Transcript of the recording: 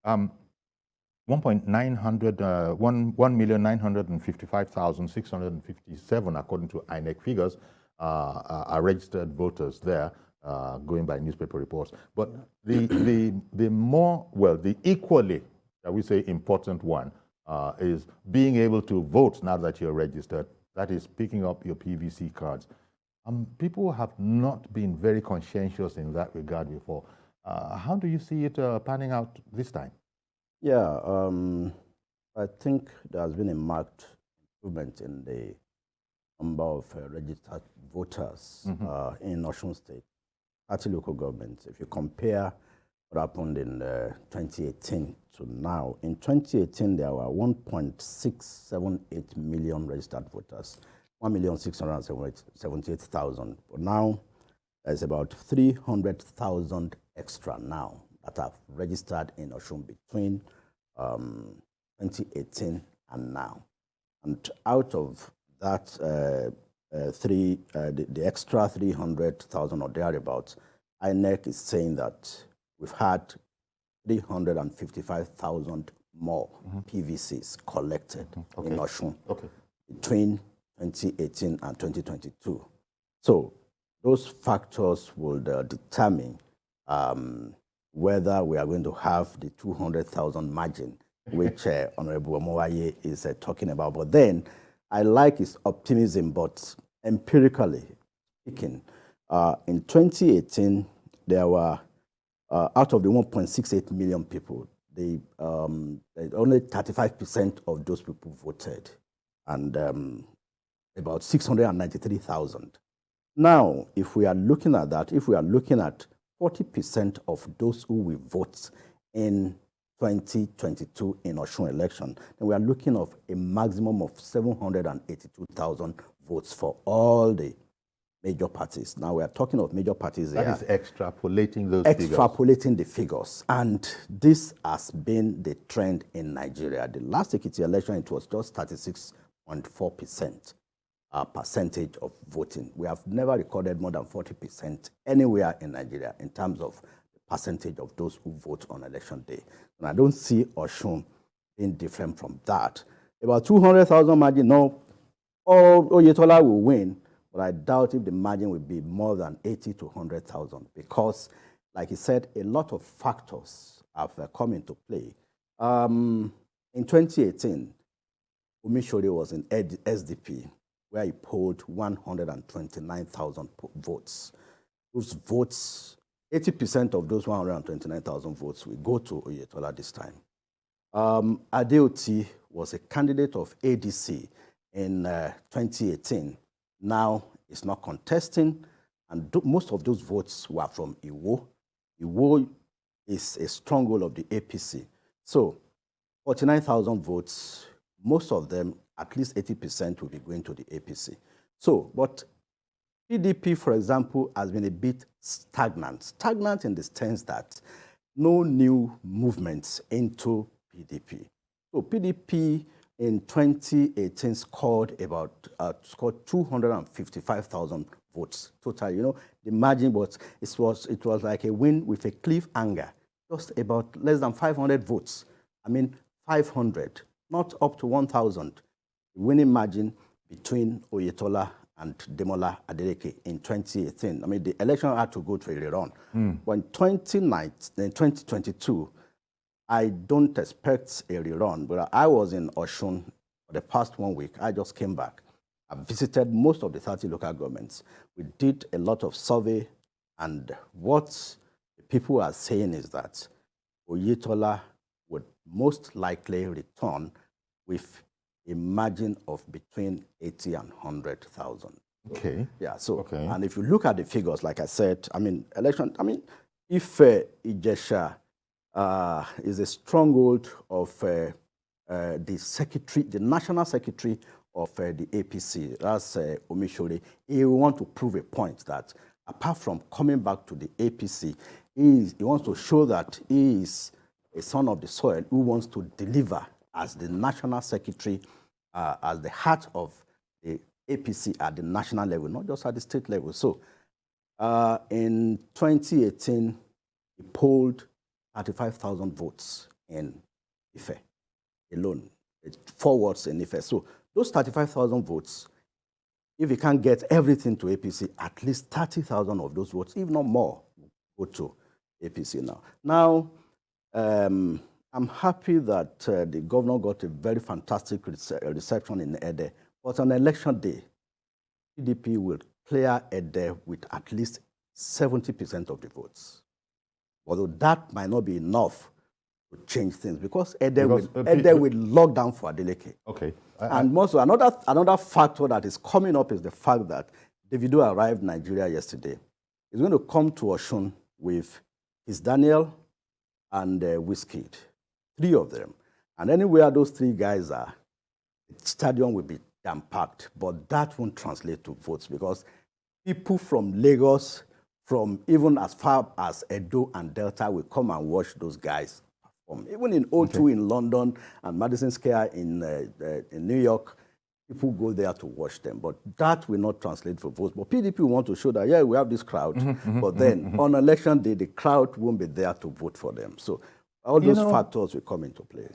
1,955,657, according to INEC figures, are registered voters there, going by newspaper reports. But the equally, shall we say, important one is being able to vote now that you're registered. That is picking up your PVC cards. People have not been very conscientious in that regard before. How do you see it panning out this time? Yeah, I think there has been a marked improvement in the number of registered voters in Osun State, 30 local governments. If you compare what happened in 2018 to now, in 2018 there were 1.678 million registered voters, 1,678,000. But now there's about 300,000 extra now that have registered in Osun between 2018 and now. And out of that, the extra 300,000 or thereabouts, INEC is saying that we've had 355,000 more PVCs collected in Osun between 2018 and 2022. So those factors will determine whether we are going to have the 200,000 margin, which Honorable Omowaye is talking about. But then I like his optimism, but empirically speaking, in 2018, there were, out of the 1.68 million people, only 35% of those people voted, and about 693,000. Now, if we are looking at that, if we are looking at 40% of those who will vote in 2022 in Osun election, then we are looking at a maximum of 782,000 votes for all the major parties. Now we are talking of major parties here. That is extrapolating those figures. Extrapolating the figures. And this has been the trend in Nigeria. The last Ekiti election, it was just 36.4%. Percentage of voting. We have never recorded more than 40% anywhere in Nigeria in terms of the percentage of those who vote on election day. And I don't see Osun being different from that. About 200,000 margin, no, Oyetola will win, but I doubt if the margin will be more than 80 to 100,000 because, like he said, a lot of factors have come into play. In 2018, Omishore was in SDP, where he polled 129,000 votes. Those votes, 80% of those 129,000 votes will go to Oyetola this time. Adeoti was a candidate of ADC in 2018. Now he's not contesting, and most of those votes were from Iwo. Iwo is a stronghold of the APC. So 49,000 votes, most of them, at least 80% will be going to the APC. So, but PDP, for example, has been a bit stagnant. Stagnant in the sense that no new movements into PDP. So PDP in 2018 scored 255,000 votes total. You know, the margin was it was like a win with a cliffhanger, just about less than 500 votes. I mean, 500, not up to 1,000. Winning margin between Oyetola and Ademola Adeleke in 2018. I mean, the election had to go to a rerun. But in 2022, I don't expect a rerun, but I was in Osun for the past 1 week. I just came back. I visited most of the 30 local governments. We did a lot of survey, and what people are saying is that Oyetola would most likely return with a margin of between 80 and 100,000. Okay. Yeah, so, and if you look at the figures, like I said, I mean, if Ijesha is a stronghold of the national secretary of the APC, that's Omishore, he will want to prove a point that apart from coming back to the APC, he wants to show that he is a son of the soil who wants to deliver as the national secretary, as the heart of the APC at the national level, not just at the state level. So in 2018, he polled 35,000 votes in Ife alone, 4 wards in Ife. So those 35,000 votes, if you can't get everything to APC, at least 30,000 of those votes, if not more, go to APC now. Now, I'm happy that the governor got a very fantastic reception in Ede, but on election day, PDP will clear Ede with at least 70% of the votes. Although that might not be enough to change things, because Ede will lock down for Adeleke. Okay. And also, another factor that is coming up is the fact that Davido arrived in Nigeria yesterday. He's going to come to Osun with his Daniel and Wizkid, 3 of them. And anywhere those 3 guys are, the stadium will be jam-packed, but that won't translate to votes, because people from Lagos, from even as far as Edo and Delta, will come and watch those guys perform. Even in O2 in London and Madison Square in New York, people go there to watch them. But that will not translate for votes. But PDP want to show that, yeah, we have this crowd, but then on election day, the crowd won't be there to vote for them. So all those factors will come into play.